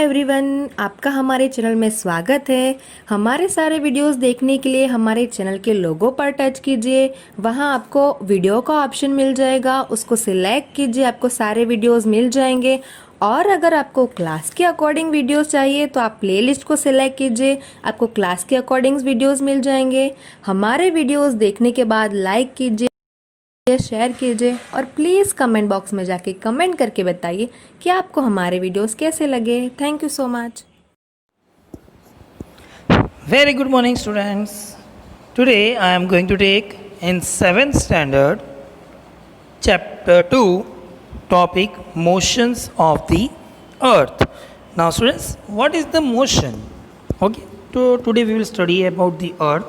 Everyone, आपका हमारे channel में स्वागत है। हमारे सारे वीडियोस देखने के लिए हमारे चैनल के लोगो पर टच कीजिए। वहां आपको वीडियो का ऑप्शन मिल जाएगा, उसको सिलेक्ट कीजिए, आपको सारे वीडियोस मिल जाएंगे। और अगर आपको क्लास के अकॉर्डिंग वीडियोस चाहिए तो आप प्लेलिस्ट को सिलेक्ट कीजिए, आपको क्लास के अकॉर्डिंग वीडियोस मिल जाएंगे। हमारे वीडियोस देखने के बाद लाइक कीजिए, शेयर कीजिए और प्लीज़ कमेंट बॉक्स में जाके कमेंट करके बताइए कि आपको हमारे वीडियोस कैसे लगे। Thank you so much. Very good morning, students. Today I am going to take in 7th standard chapter 2 topic motions of the earth. Now students, what is the motion? Okay, today we will study about the earth.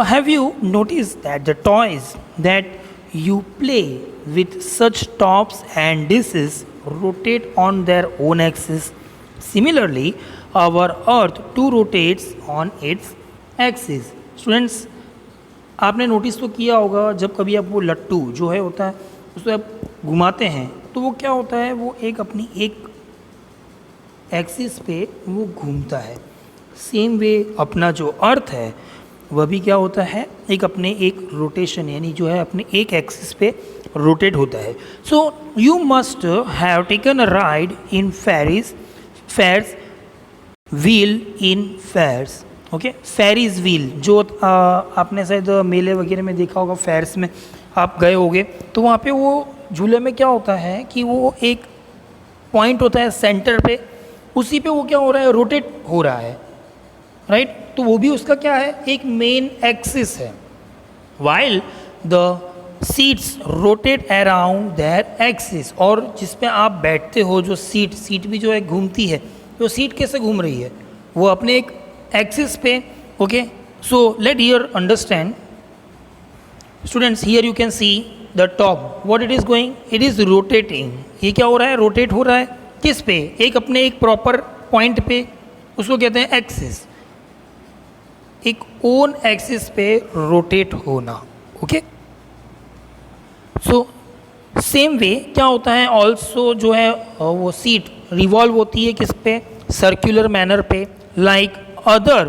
Have you noticed that the toys that you play with such tops and dishes rotate on their own axis? Similarly, our earth too rotates on its axis. Students, आपने notice तो किया होगा जब कभी आप वो लट्टू जो है होता है उसको आप घुमाते हैं तो वो क्या होता है, वो एक अपनी एक एक्सिस पे वो घूमता है। सेम वे अपना जो अर्थ है वह भी क्या होता है, एक अपने एक रोटेशन यानी जो है अपने एक एक्सिस पे रोटेट होता है। So you must have taken a ride in fairs wheel in fairs. Okay, Ferris wheel जो आपने शायद मेले वगैरह में देखा होगा, फेयर्स में आप गए होगे तो वहाँ पे वो झूले में क्या होता है कि वो एक पॉइंट होता है सेंटर पे, उसी पे वो क्या हो रहा है, रोटेट हो रहा है, राइट। तो वो भी उसका क्या है, एक मेन एक्सिस है। While the seats rotate around their axis, और जिस पे आप बैठते हो जो सीट भी जो है घूमती है। तो सीट कैसे घूम रही है, वो अपने एक एक्सिस पे। Okay, so let here understand students, here you can see the top, what it is going, it is rotating. ये क्या हो रहा है, रोटेट हो रहा है किस पे, एक अपने एक प्रॉपर पॉइंट पे, उसको कहते हैं एक्सिस, एक ओन एक्सिस पे रोटेट होना। ओके, सो सेम वे क्या होता है, ऑल्सो जो है वो सीट रिवॉल्व होती है किस पे, सर्कुलर मैनर पे, like other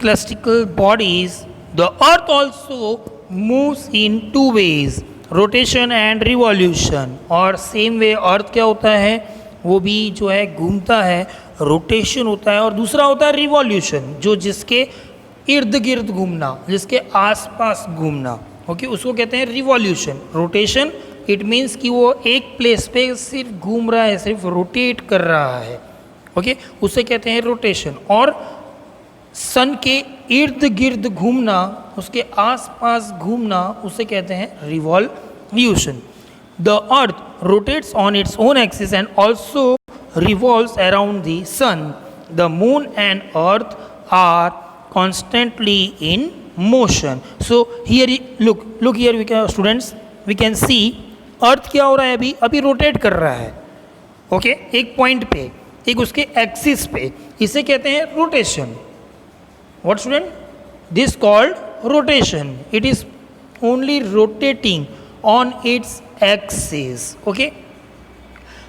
celestial bodies the earth also moves in two ways, rotation and revolution. और सेम वे अर्थ क्या होता है, वो भी जो है घूमता है, रोटेशन होता है, और दूसरा होता है रिवॉल्यूशन, जो जिसके इर्द गिर्द घूमना, जिसके आसपास घूमना। ओके, उसको कहते हैं रिवॉल्यूशन। रोटेशन इट मीन्स कि वो एक प्लेस पे सिर्फ घूम रहा है, सिर्फ रोटेट कर रहा है। ओके, उसे कहते हैं रोटेशन। और सन के इर्द गिर्द घूमना, उसके आसपास घूमना, उसे कहते हैं revolution. The earth rotates on its own axis and also revolves around the sun. The moon and earth are constantly in motion. So here look here, we can, students, we can see earth क्या हो रहा है, अभी rotate कर रहा है। Okay, एक point पे, एक उसके एक्सिस पे, इसे कहते हैं rotation. What student, this called rotation, it is only rotating on its axis. Okay,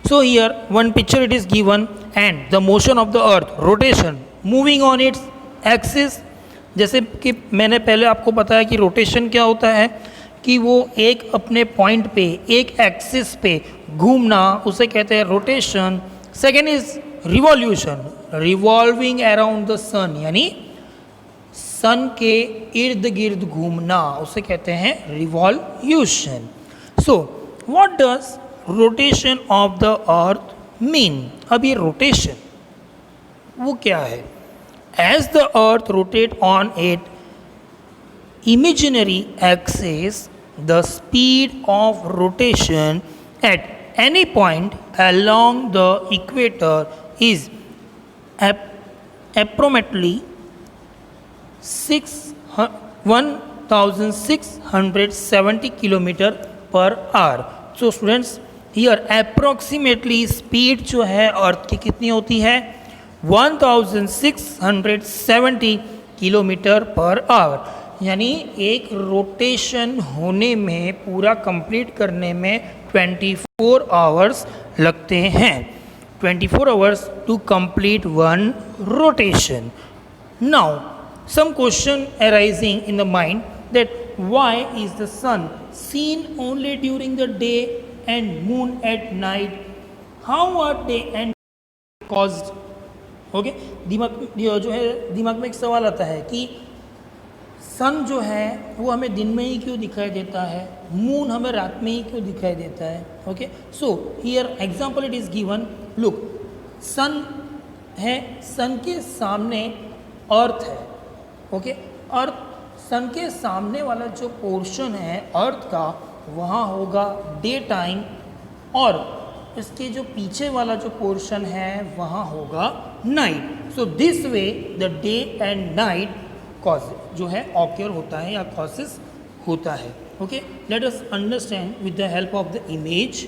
so here one picture it is given and the motion of the earth, rotation moving on its axis। जैसे कि मैंने पहले आपको बताया कि rotation क्या होता है, कि वो एक अपने पॉइंट पे एक एक्सिस पे घूमना, उसे कहते हैं rotation. Second is revolution, revolving around the sun, यानी सन के इर्द गिर्द घूमना, उसे कहते हैं revolution. So what does rotation of the earth mean. अब ये रोटेशन वो क्या है, as the earth rotate on it imaginary axis the speed of rotation at any point along the equator is approximately 1670 kilometre per hour. So students, here approximately speed जो है अर्थ की कितनी होती है, 1670 किलोमीटर पर आवर, यानी एक rotation होने में, पूरा कंप्लीट करने में 24 आवर्स लगते हैं। 24 hours to complete one rotation. Now, some question arising in the mind that why is the sun seen only during the day and moon at night? How are day and caused? Okay, दिमाग में एक सवाल आता है कि सन जो है वो हमें दिन में ही क्यों दिखाई देता है, मून हमें रात में ही क्यों दिखाई देता है. Okay, so here example it is given. Look, sun है, सन के सामने अर्थ है. ओके, अर्थ, सन के सामने वाला जो पोर्शन है अर्थ का वहाँ होगा डे टाइम, और इसके जो पीछे वाला जो पोर्शन है वहाँ होगा night. So this way the day and night cause जो है ऑक्योर होता है या कॉसेस होता है. Okay, let us understand with the help of the image.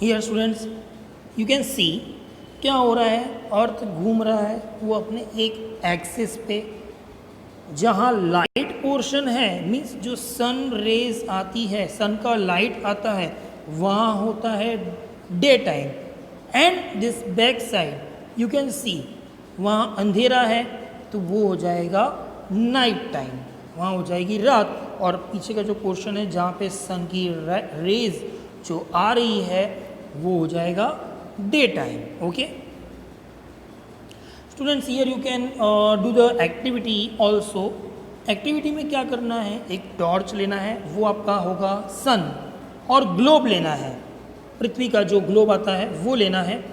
Here students you can see क्या हो रहा है. अर्थ घूम रहा है वो अपने एक एक्सिस पे. जहाँ लाइट पोर्शन है मीन्स जो सन रेज आती है, सन का लाइट आता है, वहाँ होता है day time. And this back side you can see वहाँ अंधेरा है तो वो हो जाएगा नाइट टाइम, वहाँ हो जाएगी रात. और पीछे का जो पोर्शन है जहाँ पे सन की रेज जो आ रही है वो हो जाएगा day time. Okay students, here you can do the activity also. Activity में क्या करना है, एक टॉर्च लेना है, वो आपका होगा सन, और ग्लोब लेना है, पृथ्वी का जो ग्लोब आता है वो लेना है.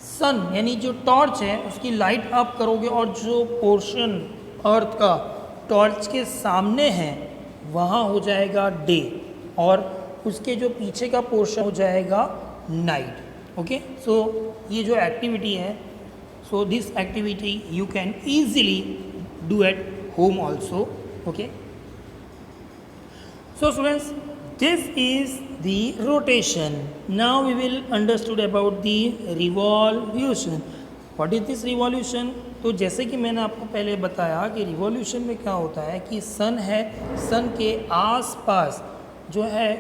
सन यानी जो टॉर्च है उसकी लाइट आप करोगे और जो पोर्शन अर्थ का टॉर्च के सामने है वहाँ हो जाएगा डे, और उसके जो पीछे का पोर्शन हो जाएगा नाइट. ओके, सो ये जो एक्टिविटी है, so this activity you can easily do at home also. Okay, so students, this is the rotation. Now we will understood about the revolution. What is this revolution? तो जैसे कि मैंने आपको पहले बताया कि रिवॉल्यूशन में क्या होता है कि सन है, सन के आसपास जो है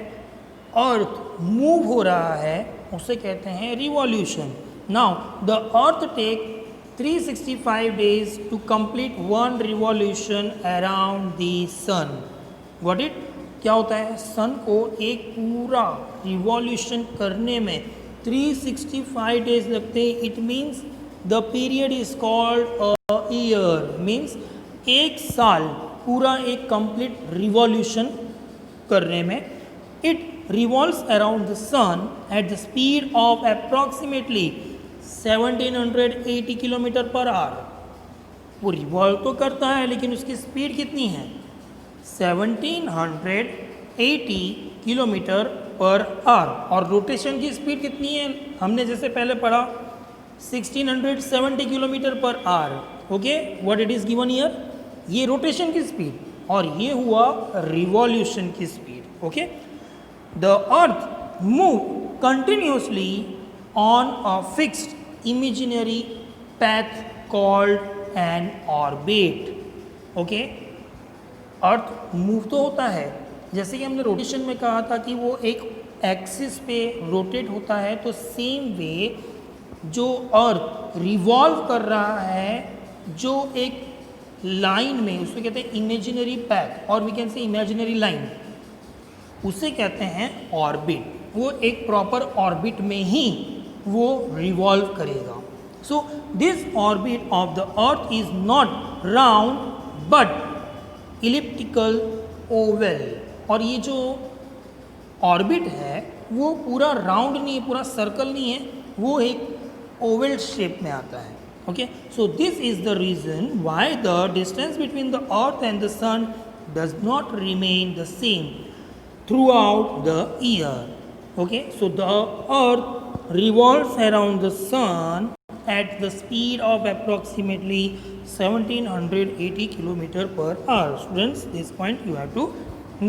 अर्थ मूव हो रहा है उसे कहते हैं revolution. Now the earth take 365 days to complete one revolution around the sun. Got it? क्या होता है, सन को एक पूरा रिवॉल्यूशन करने में 365 डेज लगते हैं. It means the period is called a year. Means एक साल पूरा एक कंप्लीट रिवॉल्यूशन करने में. It revolves around the sun at the speed of approximately 1780 kilometre per hour. वो रिवॉल्व तो करता है लेकिन उसकी स्पीड कितनी है, 1780 किलोमीटर पर आवर. और रोटेशन की स्पीड कितनी है, हमने जैसे पहले पढ़ा 1670 kilometre per our. Okay, what it is given here, ये रोटेशन की स्पीड और ये हुआ रिवॉल्यूशन की speed. Okay, the earth move continuously on a fixed imaginary path called an orbit. Okay, earth move तो होता है, जैसे कि हमने रोटेशन में कहा था कि वो एक एक्सिस पे रोटेट होता है, तो सेम वे जो अर्थ रिवॉल्व कर रहा है जो एक लाइन में, उसको कहते हैं इमेजिनरी पैथ और we can say imaginary line, उसे कहते हैं ऑर्बिट. वो एक प्रॉपर ऑर्बिट में ही वो रिवॉल्व करेगा. So this orbit of the earth is not round but elliptical Oval. और ये जो ऑर्बिट है वो पूरा राउंड नहीं है, पूरा सर्कल नहीं है, वो एक ओवल शेप में आता है. Okay, so this is the reason why the distance between the earth and the sun does not remain the same throughout the year. Okay, so the earth revolves around the sun at the speed of approximately 1780 kilometer per hour. Students, this point you have to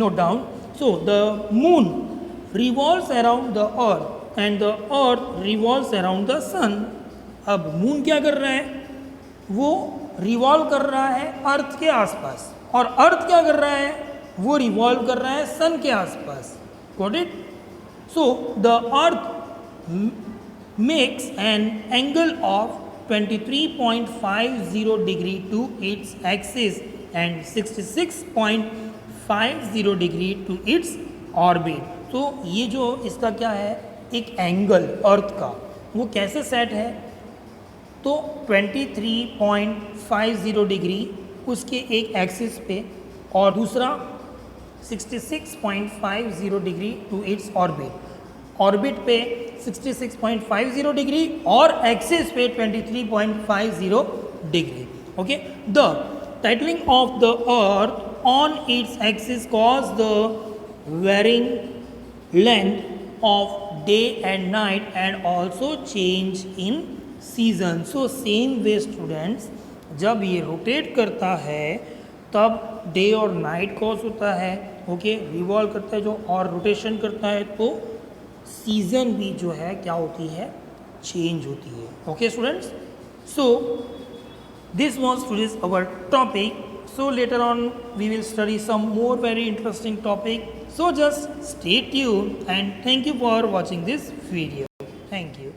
note down. So the moon revolves around the earth and the earth revolves around the sun. अब moon क्या कर रहा है, वो revolve कर रहा है अर्थ के आसपास, और अर्थ क्या कर रहा है, वो रिवॉल्व कर रहा है सन के आसपास. Got it? So the earth makes an angle of 23.50 degree to its axis and 66.50 degree to its orbit. तो ये जो इसका क्या है, एक एंगल अर्थ का, वो कैसे सेट है, तो 23.50 डिग्री उसके एक एक्सिस पे और दूसरा 66.50 degree to its orbit. Orbit पे 66.50 डिग्री और एक्सिस पे 23.50 degree. Okay, the tilting of the earth on its axis cause the varying length of day and night and also change in season. So same way students, जब ये rotate करता है तब day और night cause होता है. Okay, revolve करता है जो और रोटेशन करता है तो सीजन भी जो है क्या होती है, चेंज होती है. Okay students, so this was today's our topic. So later on we will study some more very interesting topic. So just stay tuned and thank you for watching this video. Thank you.